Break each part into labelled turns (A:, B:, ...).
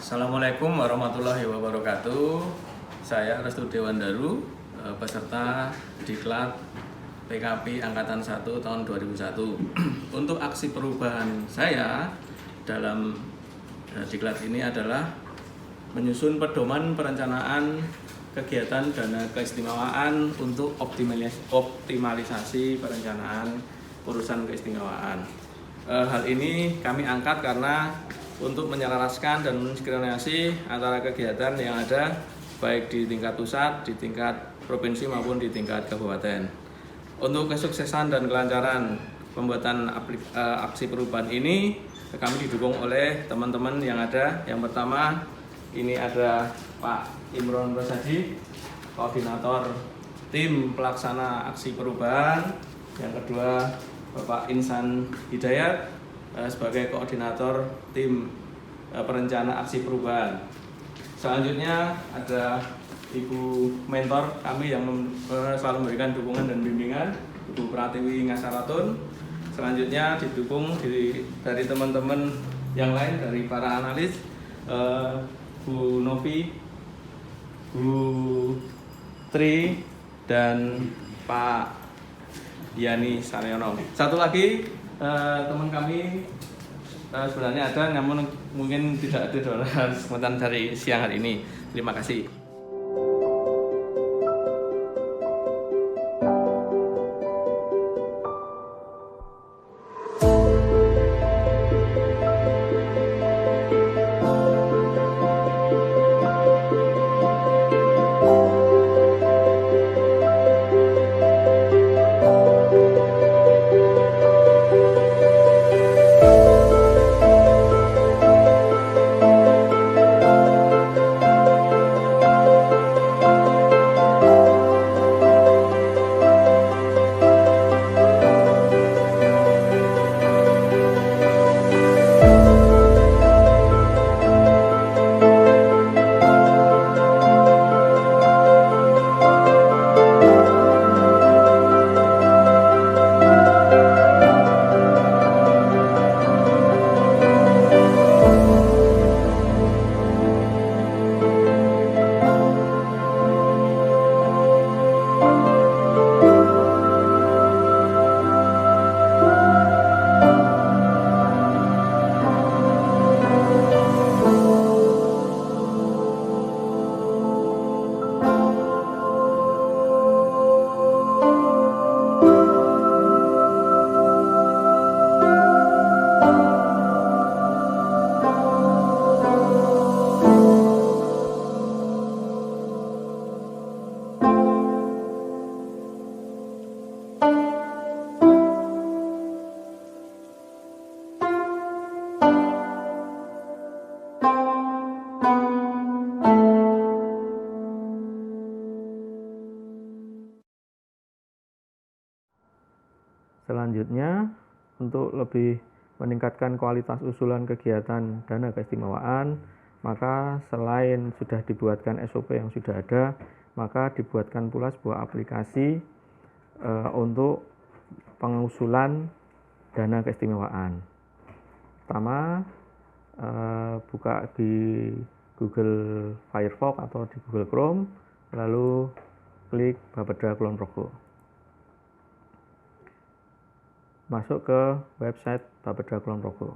A: Assalamualaikum warahmatullahi wabarakatuh. Saya Restu Dewandaru, peserta Diklat PKP Angkatan 1 tahun 2001. Untuk aksi perubahan saya dalam Diklat ini adalah menyusun pedoman perencanaan kegiatan dana keistimewaan untuk optimalisasi perencanaan urusan keistimewaan. Hal ini kami angkat karena untuk menyelaraskan dan mensinkronisasi antara kegiatan yang ada baik di tingkat pusat, di tingkat provinsi maupun di tingkat kabupaten. Untuk kesuksesan dan kelancaran pembuatan aksi perubahan ini, kami didukung oleh teman-teman yang ada. Yang pertama, ini ada Pak Imron Rosadi, koordinator tim pelaksana aksi perubahan. Yang kedua, Bapak Insan Hidayat sebagai koordinator tim perencana aksi perubahan. Selanjutnya ada Ibu mentor kami yang selalu memberikan dukungan dan bimbingan, Ibu Pratiwi Ngasaratun. Selanjutnya didukung dari teman-teman yang lain, dari para analis, Bu Novi, Bu Tri, dan Pak Yani Saryono. Satu lagi teman kami sebenarnya ada, namun mungkin tidak ada dalam kesempatan dari siang hari ini. Terima kasih.
B: Selanjutnya, untuk lebih meningkatkan kualitas usulan kegiatan dana keistimewaan, maka selain sudah dibuatkan SOP yang sudah ada, maka dibuatkan pula sebuah aplikasi untuk pengusulan dana keistimewaan. Pertama, buka di Google Firefox atau di Google Chrome, lalu klik Bapeda Kulon Progo. Masuk ke website Bapeda Kulon Progo.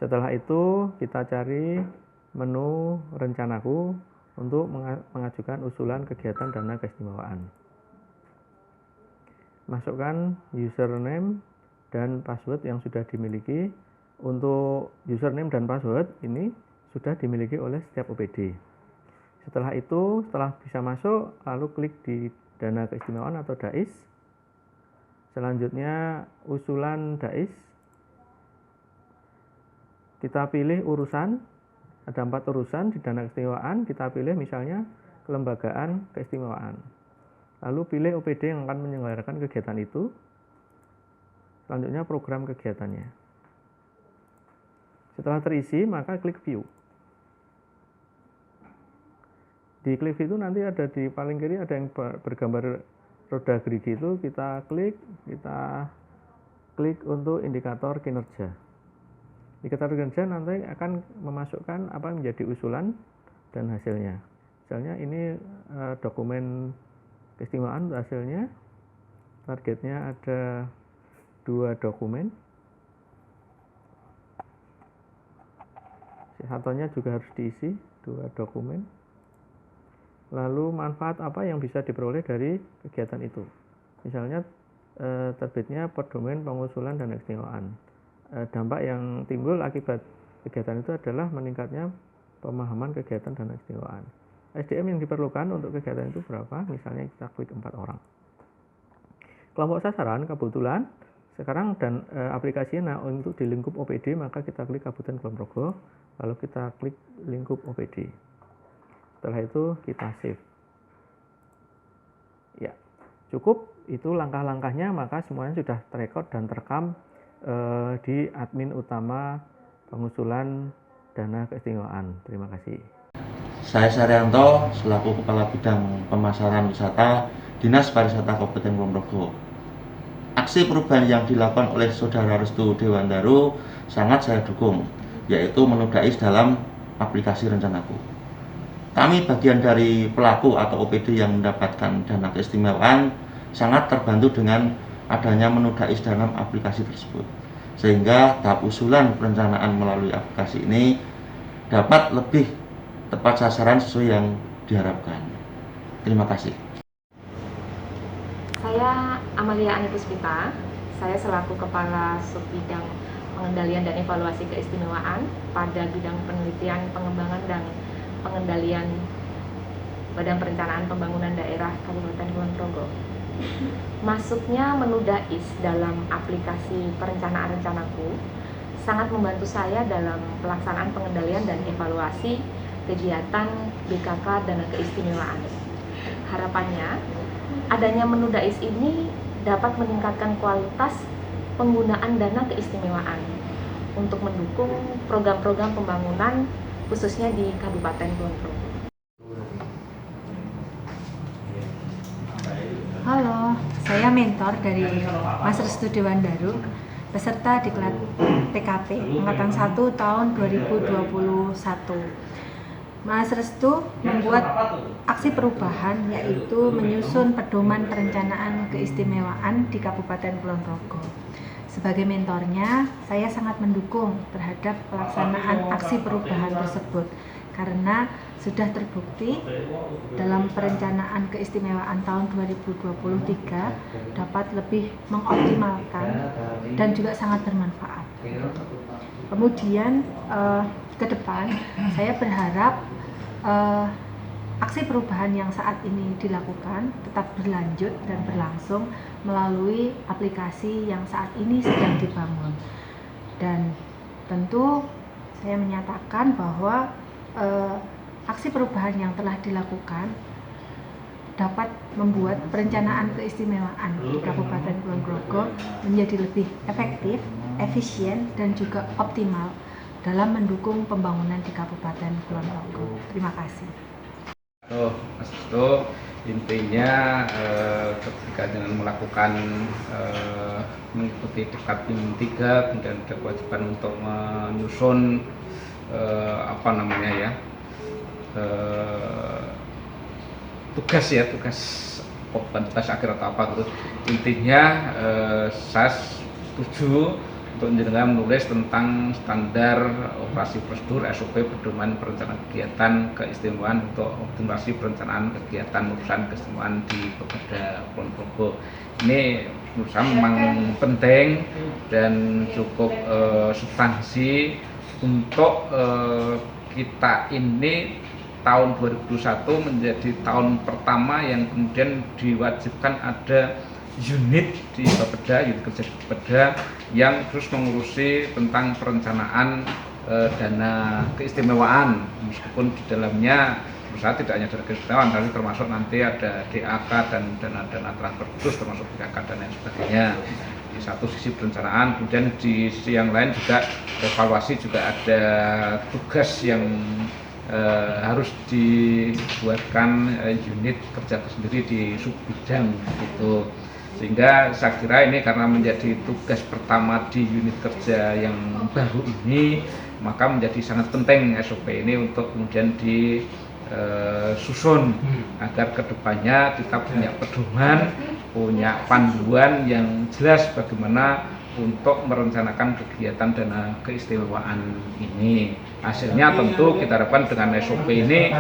B: Setelah itu kita cari menu rencanaku untuk mengajukan usulan kegiatan dana keistimewaan. Masukkan username dan password yang sudah dimiliki. Untuk username dan password ini sudah dimiliki oleh setiap OPD. Setelah itu, setelah bisa masuk, lalu klik di dana keistimewaan atau DAIS. Selanjutnya usulan DAIS. Kita pilih urusan. Ada 4 urusan di dana keistimewaan. Kita pilih misalnya kelembagaan keistimewaan. Lalu pilih OPD yang akan menyelenggarakan kegiatan itu. Selanjutnya program kegiatannya. Setelah terisi, maka klik view. Di klik itu nanti ada di paling kiri ada yang bergambar roda gerigi, itu kita klik, kita klik untuk indikator kinerja. Indikator kinerja nanti akan memasukkan apa yang menjadi usulan dan hasilnya. Misalnya ini dokumen keistimewaan hasilnya, targetnya ada 2 dokumen. Satunya juga harus diisi 2 dokumen. Lalu manfaat apa yang bisa diperoleh dari kegiatan itu? Misalnya terbitnya pedoman pengusulan dan keistimewaan. Dampak yang timbul akibat kegiatan itu adalah meningkatnya pemahaman kegiatan dan keistimewaan. SDM yang diperlukan untuk kegiatan itu berapa? Misalnya kita klik 4 orang. Kelompok sasaran kebetulan sekarang dan aplikasinya untuk di lingkup OPD, maka kita klik Kabupaten Kulon Progo, lalu kita klik lingkup OPD. Setelah itu kita save. Ya, cukup itu langkah-langkahnya, maka semuanya sudah terekod dan terekam di admin utama pengusulan dana keistimewaan. Terima kasih.
C: Saya Saryanto selaku Kepala Bidang Pemasaran Wisata Dinas Pariwisata Kabupaten Kulon Progo. Aksi perubahan yang dilakukan oleh Saudara Restu Dewandaru sangat saya dukung, yaitu menudais dalam aplikasi rencanaku. Kami bagian dari pelaku atau OPD yang mendapatkan dana keistimewaan sangat terbantu dengan adanya menudais dalam aplikasi tersebut, sehingga tahap usulan perencanaan melalui aplikasi ini dapat lebih tepat sasaran sesuai yang diharapkan. Terima kasih.
D: Saya Amalia Ani Puspita, saya selaku Kepala Subbidang Pengendalian dan Evaluasi Keistimewaan pada bidang penelitian, pengembangan, dan pengendalian Badan Perencanaan Pembangunan Daerah Kabupaten Kulon Progo. Masuknya menu DAIS dalam aplikasi perencanaan rencanaku sangat membantu saya dalam pelaksanaan pengendalian dan evaluasi kegiatan BKK Dana Keistimewaan. Harapannya, adanya menu DAIS ini dapat meningkatkan kualitas penggunaan dana keistimewaan untuk mendukung program-program pembangunan khususnya di Kabupaten Kulon Progo.
E: Halo, saya mentor dari Mas Restu Dewandaru, peserta diklat PKP Angkatan 1 tahun 2021. Mas Restu membuat aksi perubahan, yaitu menyusun pedoman perencanaan keistimewaan di Kabupaten Kulon Progo. Sebagai mentornya, saya sangat mendukung terhadap pelaksanaan aksi perubahan tersebut karena sudah terbukti dalam perencanaan keistimewaan tahun 2023 dapat lebih mengoptimalkan dan juga sangat bermanfaat. Kemudian ke depan saya berharap aksi perubahan yang saat ini dilakukan tetap berlanjut dan berlangsung melalui aplikasi yang saat ini sedang dibangun. Dan tentu saya menyatakan bahwa aksi perubahan yang telah dilakukan dapat membuat perencanaan keistimewaan di Kabupaten Kulon Progo menjadi lebih efektif, efisien, dan juga optimal dalam mendukung pembangunan di Kabupaten Kulon Progo. Terima kasih.
F: Mas Restu, intinya ketika dengan melakukan mengikuti diklat PIM 3, kemudian ada kewajiban untuk menyusun tugas akhir atau apa gitu. Intinya saya setuju untuk jenengan menulis tentang standar operasi prosedur SOP pedoman perencanaan kegiatan keistimewaan untuk optimalisasi perencanaan kegiatan urusan keistimewaan di Bapeda Kulon Progo. Ini menurut saya memang penting dan cukup substansi untuk kita ini tahun 2021 menjadi tahun pertama yang kemudian diwajibkan ada unit di Bapeda, unit kerja di Bapeda yang terus mengurusi tentang perencanaan dana keistimewaan, meskipun di dalamnya berusaha tidak hanya dana keistimewaan, tapi termasuk nanti ada DAK dan dana transfer khusus termasuk DAK dan lain sebagainya. Di satu sisi perencanaan, kemudian di sisi yang lain juga evaluasi, juga ada tugas yang harus dibuatkan unit kerja tersendiri di sub bidang gitu. Sehingga saya kira ini karena menjadi tugas pertama di unit kerja yang baru ini, maka menjadi sangat penting SOP ini untuk kemudian disusun agar kedepannya kita punya pedoman, punya panduan yang jelas bagaimana untuk merencanakan kegiatan dana keistimewaan ini. Hasilnya tentu kita harapkan dengan SOP ini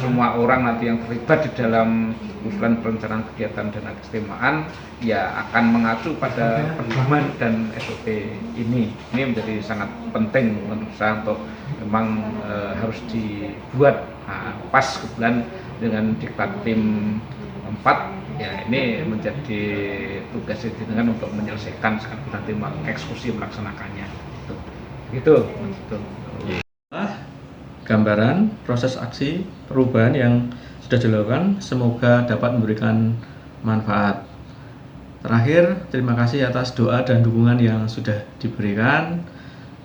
F: semua orang nanti yang terlibat di dalam usulan perencanaan kegiatan dana keistimewaan ya akan mengacu pada pedoman dan SOP ini. Ini menjadi sangat penting menurut saya untuk memang harus dibuat pas kebetulan dengan diklat tim 4 ya ini menjadi tugas dengan untuk menyelesaikan nanti eksekusi melaksanakannya gitu.
B: Gambaran proses aksi perubahan yang sudah dilakukan semoga dapat memberikan manfaat. Terakhir, terima kasih atas doa dan dukungan yang sudah diberikan.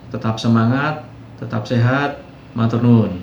B: Tetap semangat, tetap sehat, matur nuwun.